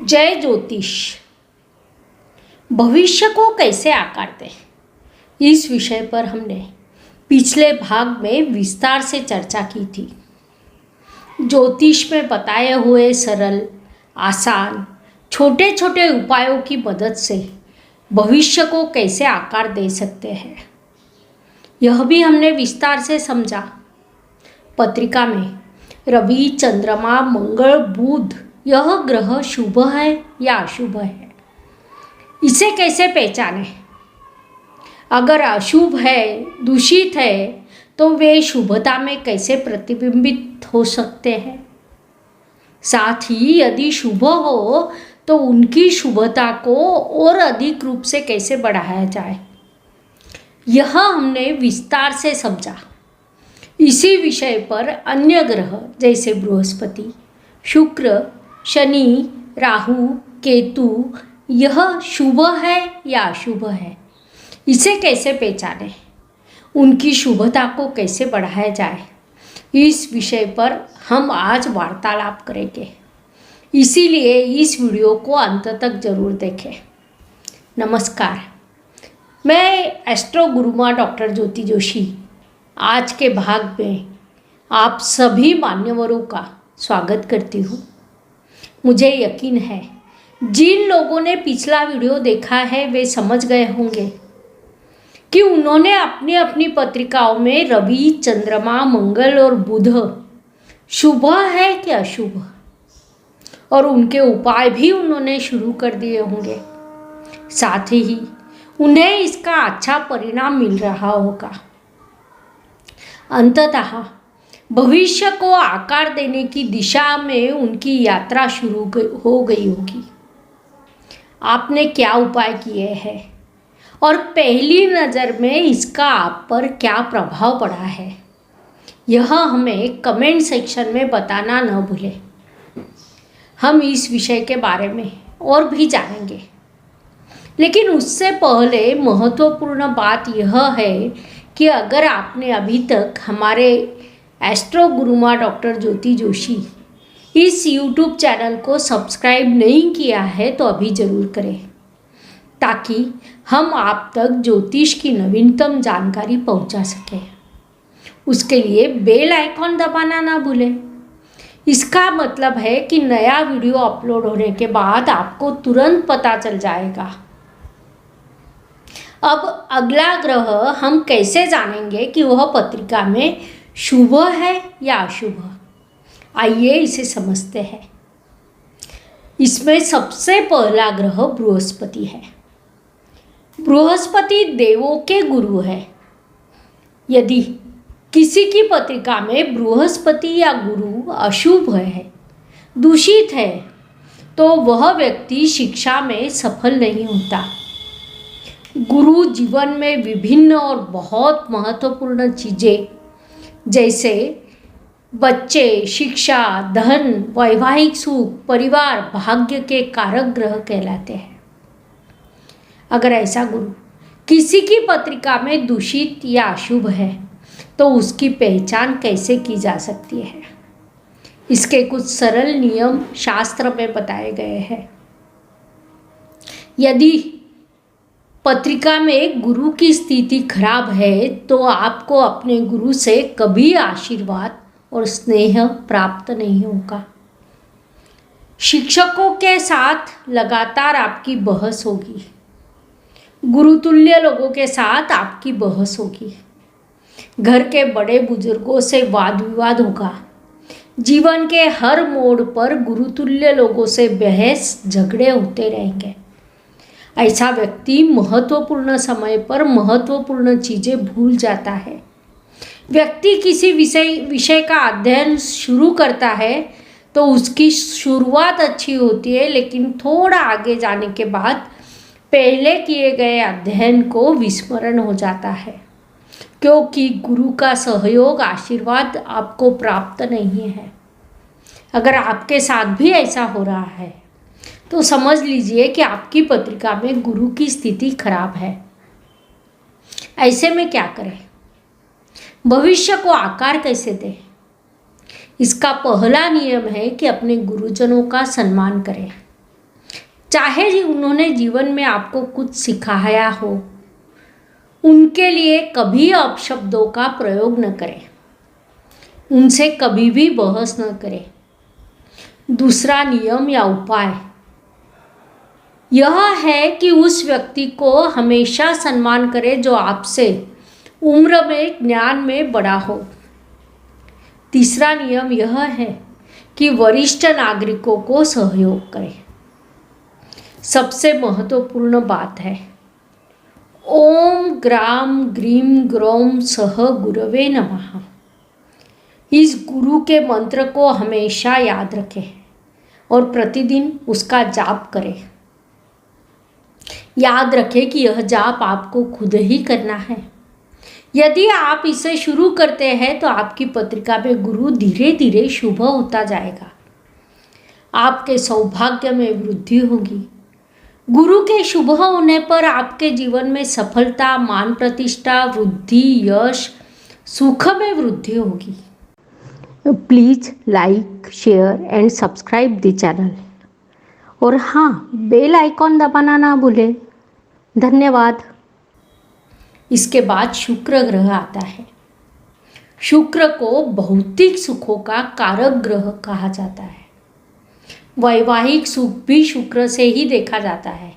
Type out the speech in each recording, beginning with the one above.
जय ज्योतिष। भविष्य को कैसे आकार दें, इस विषय पर हमने पिछले भाग में विस्तार से चर्चा की थी। ज्योतिष में बताए हुए सरल, आसान, छोटे छोटे उपायों की मदद से भविष्य को कैसे आकार दे सकते हैं, यह भी हमने विस्तार से समझा। पत्रिका में रवि, चंद्रमा, मंगल, बुध यह ग्रह शुभ है या अशुभ है, इसे कैसे पहचानें। अगर अशुभ है, दूषित है, तो वे शुभता में कैसे प्रतिबिंबित हो सकते हैं। साथ ही यदि शुभ हो तो उनकी शुभता को और अधिक रूप से कैसे बढ़ाया जाए, यह हमने विस्तार से समझा। इसी विषय पर अन्य ग्रह जैसे बृहस्पति, शुक्र, शनि, राहु, केतु यह शुभ है या अशुभ है, इसे कैसे पहचानें, उनकी शुभता को कैसे बढ़ाया जाए, इस विषय पर हम आज वार्तालाप करेंगे। इसीलिए इस वीडियो को अंत तक जरूर देखें। नमस्कार, मैं एस्ट्रो गुरुमा डॉक्टर ज्योति जोशी आज के भाग में आप सभी मान्यवरों का स्वागत करती हूँ। मुझे यकीन है जिन लोगों ने पिछला वीडियो देखा है वे समझ गए होंगे कि उन्होंने अपनी अपनी पत्रिकाओं में रवि, चंद्रमा, मंगल और बुध शुभ है कि अशुभ, और उनके उपाय भी उन्होंने शुरू कर दिए होंगे। साथ ही उन्हें इसका अच्छा परिणाम मिल रहा होगा। अंततः भविष्य को आकार देने की दिशा में उनकी यात्रा शुरू हो गई होगी। आपने क्या उपाय किए हैं और पहली नज़र में इसका आप पर क्या प्रभाव पड़ा है, यह हमें कमेंट सेक्शन में बताना न भूलें। हम इस विषय के बारे में और भी जानेंगे, लेकिन उससे पहले महत्वपूर्ण बात यह है कि अगर आपने अभी तक हमारे एस्ट्रो गुरुमा डॉक्टर ज्योति जोशी इस YouTube चैनल को सब्सक्राइब नहीं किया है तो अभी ज़रूर करें, ताकि हम आप तक ज्योतिष की नवीनतम जानकारी पहुंचा सकें। उसके लिए बेल आइकॉन दबाना ना भूलें। इसका मतलब है कि नया वीडियो अपलोड होने के बाद आपको तुरंत पता चल जाएगा। अब अगला ग्रह हम कैसे जानेंगे कि वह पत्रिका में शुभ है या अशुभ, आइए इसे समझते हैं। इसमें सबसे पहला ग्रह बृहस्पति है। बृहस्पति देवों के गुरु है। यदि किसी की पत्रिका में बृहस्पति या गुरु अशुभ है, दूषित है, तो वह व्यक्ति शिक्षा में सफल नहीं होता। गुरु जीवन में विभिन्न और बहुत महत्वपूर्ण चीज़ें जैसे बच्चे, शिक्षा, धन, वैवाहिक सुख, परिवार, भाग्य के कारक ग्रह कहलाते हैं। अगर ऐसा गुरु किसी की पत्रिका में दूषित या अशुभ है तो उसकी पहचान कैसे की जा सकती है, इसके कुछ सरल नियम शास्त्र में बताए गए हैं। यदि पत्रिका में गुरु की स्थिति खराब है तो आपको अपने गुरु से कभी आशीर्वाद और स्नेह प्राप्त नहीं होगा। शिक्षकों के साथ लगातार आपकी बहस होगी। गुरुतुल्य लोगों के साथ आपकी बहस होगी। घर के बड़े बुजुर्गों से वाद विवाद होगा। जीवन के हर मोड़ पर गुरुतुल्य लोगों से बहस झगड़े होते रहेंगे। ऐसा व्यक्ति महत्वपूर्ण समय पर महत्वपूर्ण चीज़ें भूल जाता है। व्यक्ति किसी विषय का अध्ययन शुरू करता है तो उसकी शुरुआत अच्छी होती है, लेकिन थोड़ा आगे जाने के बाद पहले किए गए अध्ययन को विस्मरण हो जाता है, क्योंकि गुरु का सहयोग, आशीर्वाद आपको प्राप्त नहीं है। अगर आपके साथ भी ऐसा हो रहा है तो समझ लीजिए कि आपकी पत्रिका में गुरु की स्थिति खराब है। ऐसे में क्या करें, भविष्य को आकार कैसे दें? इसका पहला नियम है कि अपने गुरुजनों का सम्मान करें। चाहे उन्होंने जीवन में आपको कुछ सिखाया हो, उनके लिए कभी अपशब्दों का प्रयोग न करें, उनसे कभी भी बहस न करें। दूसरा नियम या उपाय यह है कि उस व्यक्ति को हमेशा सम्मान करें जो आपसे उम्र में, ज्ञान में बड़ा हो। तीसरा नियम यह है कि वरिष्ठ नागरिकों को सहयोग करें। सबसे महत्वपूर्ण बात है ओम ग्राम ग्रीम ग्रौम सह गुरवे नमः। इस गुरु के मंत्र को हमेशा याद रखें और प्रतिदिन उसका जाप करें। याद रखें कि यह जाप आपको खुद ही करना है। यदि आप इसे शुरू करते हैं तो आपकी पत्रिका में गुरु धीरे धीरे शुभ होता जाएगा। आपके सौभाग्य में वृद्धि होगी। गुरु के शुभ होने पर आपके जीवन में सफलता, मान प्रतिष्ठा, वृद्धि, यश, सुख में वृद्धि होगी। Please like, share and subscribe the channel और हाँ, बेल आइकॉन दबाना ना भूलें। धन्यवाद। इसके बाद शुक्र ग्रह आता है। शुक्र को भौतिक सुखों का कारक ग्रह कहा जाता है। वैवाहिक सुख भी शुक्र से ही देखा जाता है।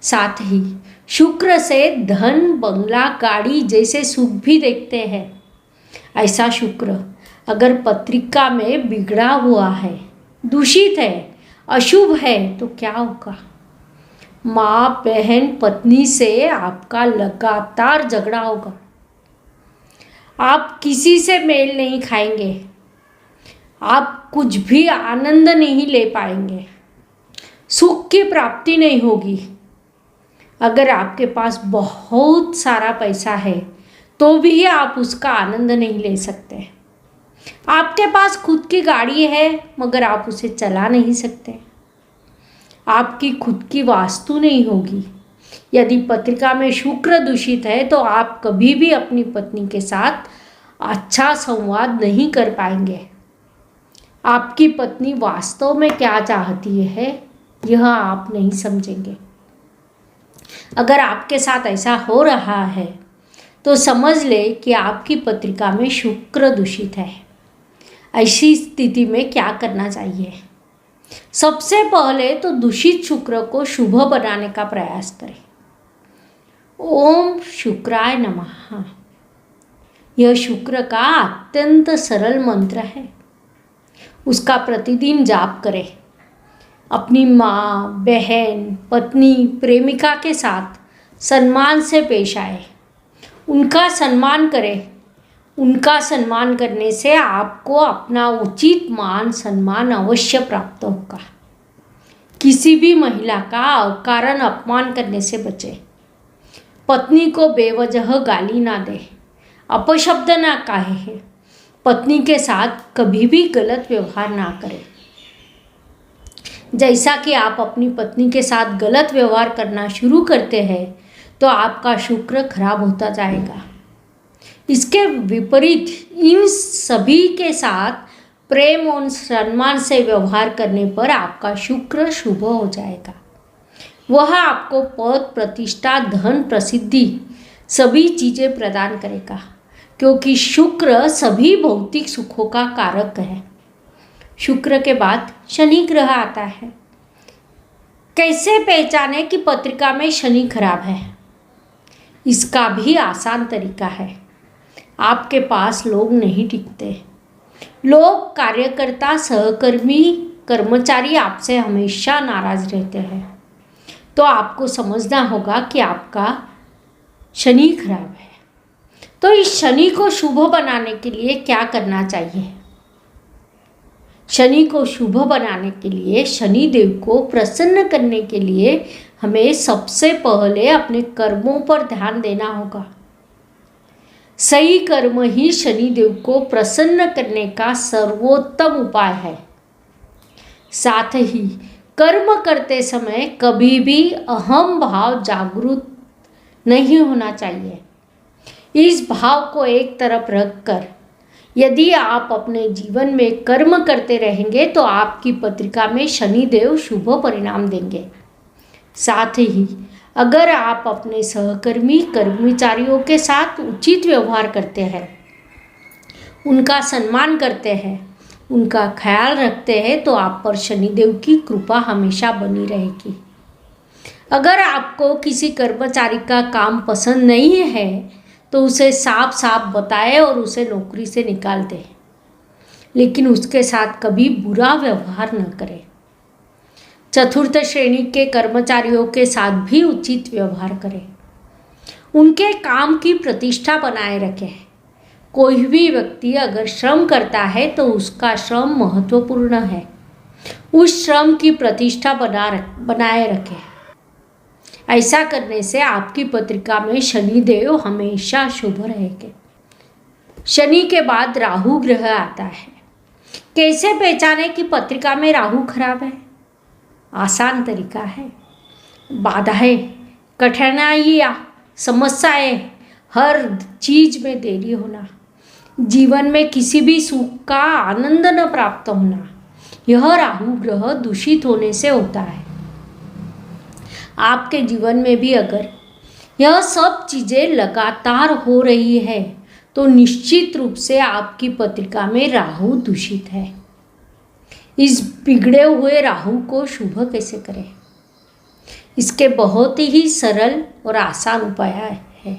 साथ ही शुक्र से धन, बंगला, गाड़ी जैसे सुख भी देखते हैं। ऐसा शुक्र अगर पत्रिका में बिगड़ा हुआ है, दूषित है, अशुभ है तो क्या होगा? माँ, बहन, पत्नी से आपका लगातार झगड़ा होगा। आप किसी से मेल नहीं खाएंगे। आप कुछ भी आनंद नहीं ले पाएंगे। सुख की प्राप्ति नहीं होगी। अगर आपके पास बहुत सारा पैसा है तो भी आप उसका आनंद नहीं ले सकते। आपके पास खुद की गाड़ी है मगर आप उसे चला नहीं सकते। आपकी खुद की वास्तु नहीं होगी। यदि पत्रिका में शुक्र दूषित है तो आप कभी भी अपनी पत्नी के साथ अच्छा संवाद नहीं कर पाएंगे। आपकी पत्नी वास्तव में क्या चाहती है यह आप नहीं समझेंगे। अगर आपके साथ ऐसा हो रहा है तो समझ ले कि आपकी पत्रिका में शुक्र दूषित है। ऐसी स्थिति में क्या करना चाहिए? सबसे पहले तो दूषित शुक्र को शुभ बनाने का प्रयास करें। ओम शुक्राय नमः। यह शुक्र का अत्यंत सरल मंत्र है। उसका प्रतिदिन जाप करें। अपनी माँ, बहन, पत्नी, प्रेमिका के साथ सम्मान से पेश आए। उनका सम्मान करें। उनका सम्मान करने से आपको अपना उचित मान सम्मान अवश्य प्राप्त होगा। किसी भी महिला का अकारण अपमान करने से बचे। पत्नी को बेवजह गाली ना दे, अपशब्द ना कहे। पत्नी के साथ कभी भी गलत व्यवहार ना करें। जैसा कि आप अपनी पत्नी के साथ गलत व्यवहार करना शुरू करते हैं तो आपका शुक्र खराब होता जाएगा। इसके विपरीत इन सभी के साथ प्रेम और सम्मान से व्यवहार करने पर आपका शुक्र शुभ हो जाएगा। वह आपको पद, प्रतिष्ठा, धन, प्रसिद्धि सभी चीज़ें प्रदान करेगा, क्योंकि शुक्र सभी भौतिक सुखों का कारक है। शुक्र के बाद शनि ग्रह आता है। कैसे पहचाने कि पत्रिका में शनि खराब है? इसका भी आसान तरीका है। आपके पास लोग नहीं टिकते। लोग, कार्यकर्ता, सहकर्मी, कर्मचारी आपसे हमेशा नाराज रहते हैं। तो आपको समझना होगा कि आपका शनि खराब है। तो इस शनि को शुभ बनाने के लिए क्या करना चाहिए? शनि को शुभ बनाने के लिए, शनि देव को प्रसन्न करने के लिए हमें सबसे पहले अपने कर्मों पर ध्यान देना होगा। सही कर्म ही शनि देव को प्रसन्न करने का सर्वोत्तम उपाय है। साथ ही कर्म करते समय कभी भी अहम भाव जागृत नहीं होना चाहिए। इस भाव को एक तरफ रखकर यदि आप अपने जीवन में कर्म करते रहेंगे तो आपकी पत्रिका में शनि देव शुभ परिणाम देंगे। साथ ही अगर आप अपने सहकर्मी कर्मचारियों के साथ उचित व्यवहार करते हैं, उनका सम्मान करते हैं, उनका ख्याल रखते हैं, तो आप पर शनिदेव की कृपा हमेशा बनी रहेगी। अगर आपको किसी कर्मचारी का काम पसंद नहीं है तो उसे साफ साफ बताएं और उसे नौकरी से निकाल दें, लेकिन उसके साथ कभी बुरा व्यवहार न करें। चतुर्थ श्रेणी के कर्मचारियों के साथ भी उचित व्यवहार करें, उनके काम की प्रतिष्ठा बनाए रखें। कोई भी व्यक्ति अगर श्रम करता है तो उसका श्रम महत्वपूर्ण है, उस श्रम की प्रतिष्ठा बनाए रखें। ऐसा करने से आपकी पत्रिका में शनिदेव हमेशा शुभ रहेंगे। शनि के बाद राहु ग्रह आता है। कैसे पहचाने कि पत्रिका में राहु खराब है? आसान तरीका है। बाधाएं, कठिनाइयाँ, समस्याएं, हर चीज में देरी होना, जीवन में किसी भी सुख का आनंद न प्राप्त होना, यह राहु ग्रह दूषित होने से होता है। आपके जीवन में भी अगर यह सब चीज़ें लगातार हो रही है तो निश्चित रूप से आपकी पत्रिका में राहु दूषित है। इस बिगड़े हुए राहु को शुभ कैसे करें? इसके बहुत ही सरल और आसान उपाय है।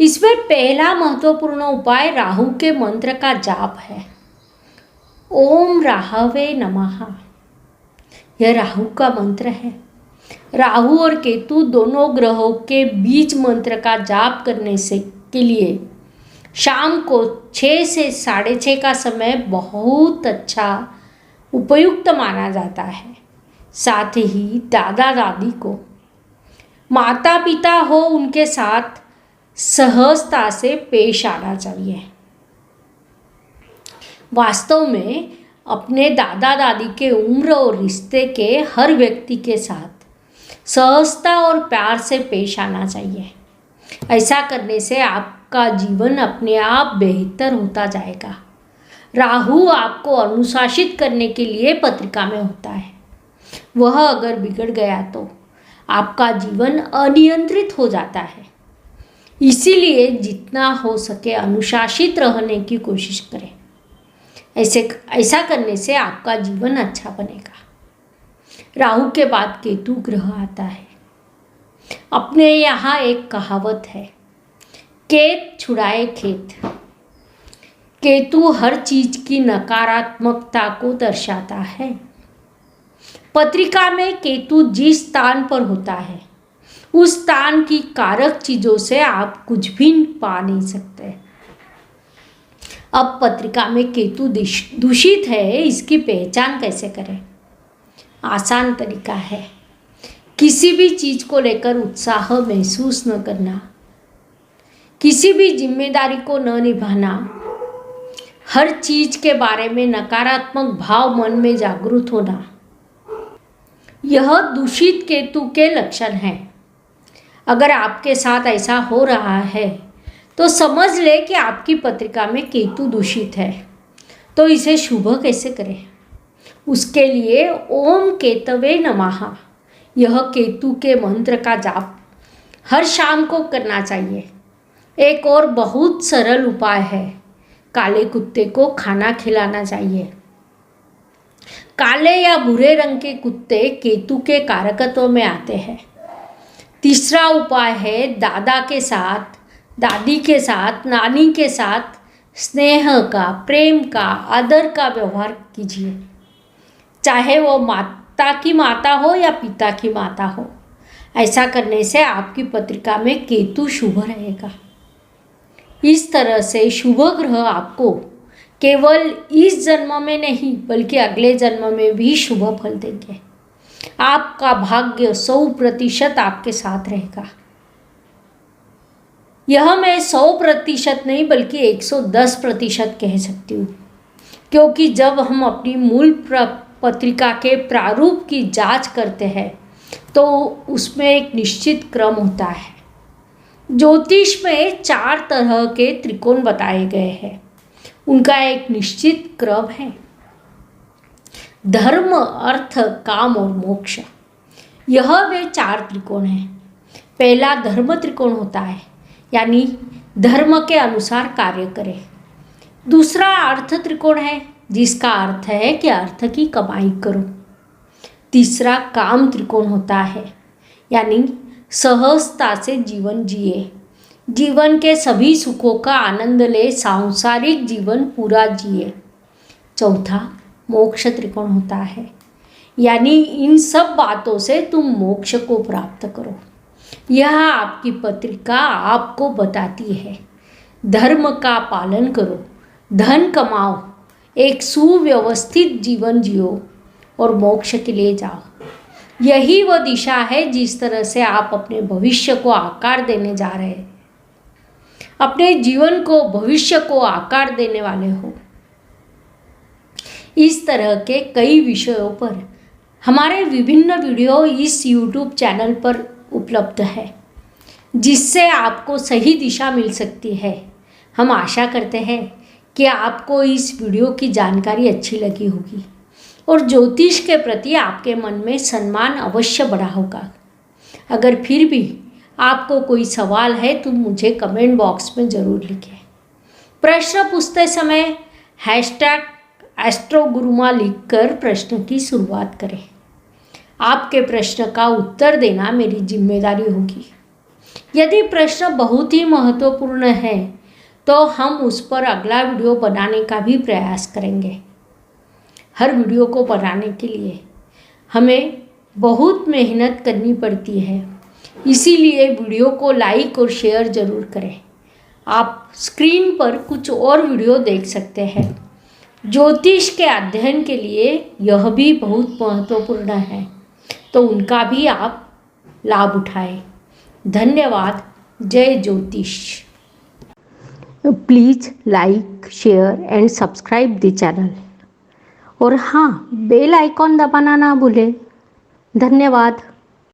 इसमें पहला महत्वपूर्ण उपाय राहु के मंत्र का जाप है। ओम राहवे नमः, यह राहु का मंत्र है। राहु और केतु दोनों ग्रहों के बीज मंत्र का जाप करने से के लिए शाम को 6 से 6:30 का समय बहुत अच्छा उपयुक्त माना जाता है। साथ ही दादा दादी को, माता पिता हो, उनके साथ सहजता से पेश आना चाहिए। वास्तव में अपने दादा दादी के उम्र और रिश्ते के हर व्यक्ति के साथ सहजता और प्यार से पेश आना चाहिए। ऐसा करने से आपका जीवन अपने आप बेहतर होता जाएगा। राहु आपको अनुशासित करने के लिए पत्रिका में होता है। वह अगर बिगड़ गया तो आपका जीवन अनियंत्रित हो जाता है। इसीलिए जितना हो सके अनुशासित रहने की कोशिश करें। ऐसा करने से आपका जीवन अच्छा बनेगा। राहु के बाद केतु ग्रह आता है। अपने यहाँ एक कहावत है, केत छुड़ाए खेत। केतु हर चीज की नकारात्मकता को दर्शाता है। पत्रिका में केतु जिस स्थान पर होता है उस स्थान की कारक चीजों से आप कुछ भी पा नहीं सकते। अब पत्रिका में केतु दूषित है, इसकी पहचान कैसे करें? आसान तरीका है, किसी भी चीज को लेकर उत्साह महसूस न करना, किसी भी जिम्मेदारी को न निभाना, हर चीज के बारे में नकारात्मक भाव मन में जागृत होना, यह दूषित केतु के लक्षण हैं। अगर आपके साथ ऐसा हो रहा है तो समझ ले कि आपकी पत्रिका में केतु दूषित है। तो इसे शुभ कैसे करें? उसके लिए ओम केतवे नमः, यह केतु के मंत्र का जाप हर शाम को करना चाहिए। एक और बहुत सरल उपाय है, काले कुत्ते को खाना खिलाना चाहिए। काले या भूरे रंग के कुत्ते केतु के कारकत्व में आते हैं। तीसरा उपाय है, दादा के साथ, दादी के साथ, नानी के साथ स्नेह का, प्रेम का, आदर का व्यवहार कीजिए। चाहे वो माता की माता हो या पिता की माता हो। ऐसा करने से आपकी पत्रिका में केतु शुभ रहेगा। इस तरह से शुभ ग्रह आपको केवल इस जन्म में नहीं बल्कि अगले जन्म में भी शुभ फल देंगे। आपका भाग्य 100% आपके साथ रहेगा। यह मैं 100% नहीं बल्कि 110% कह सकती हूँ, क्योंकि जब हम अपनी मूल पत्रिका के प्रारूप की जांच करते हैं तो उसमें एक निश्चित क्रम होता है। ज्योतिष में 4 तरह के त्रिकोण बताए गए हैं, उनका एक निश्चित क्रम है। धर्म, अर्थ, काम और मोक्ष, यह वे 4 त्रिकोण हैं। पहला धर्म त्रिकोण होता है, यानी धर्म के अनुसार कार्य करें। दूसरा अर्थ त्रिकोण है, जिसका अर्थ है कि अर्थ की कमाई करो। तीसरा काम त्रिकोण होता है, यानी सहजता से जीवन जिए, जीवन के सभी सुखों का आनंद ले, सांसारिक जीवन पूरा जिए। चौथा मोक्ष त्रिकोण होता है, यानी इन सब बातों से तुम मोक्ष को प्राप्त करो। यह आपकी पत्रिका आपको बताती है। धर्म का पालन करो, धन कमाओ, एक सुव्यवस्थित जीवन जियो और मोक्ष के लिए जाओ। यही वह दिशा है जिस तरह से आप अपने भविष्य को आकार देने जा रहे हैं। अपने जीवन को, भविष्य को आकार देने वाले हो। इस तरह के कई विषयों पर हमारे विभिन्न वीडियो इस YouTube चैनल पर उपलब्ध है, जिससे आपको सही दिशा मिल सकती है। हम आशा करते हैं कि आपको इस वीडियो की जानकारी अच्छी लगी होगी और ज्योतिष के प्रति आपके मन में सम्मान अवश्य बढ़ा होगा। अगर फिर भी आपको कोई सवाल है तो मुझे कमेंट बॉक्स में ज़रूर लिखें। प्रश्न पूछते समय #एस्ट्रोगुरुमा लिखकर प्रश्न की शुरुआत करें। आपके प्रश्न का उत्तर देना मेरी जिम्मेदारी होगी। यदि प्रश्न बहुत ही महत्वपूर्ण है तो हम उस पर अगला वीडियो बनाने का भी प्रयास करेंगे। हर वीडियो को बनाने के लिए हमें बहुत मेहनत करनी पड़ती है, इसीलिए वीडियो को लाइक और शेयर ज़रूर करें। आप स्क्रीन पर कुछ और वीडियो देख सकते हैं। ज्योतिष के अध्ययन के लिए यह भी बहुत महत्वपूर्ण है, तो उनका भी आप लाभ उठाएं। धन्यवाद। जय ज्योतिष। Please like, share and subscribe the channel. और हाँ, बेल आइकॉन दबाना ना भूलें। धन्यवाद।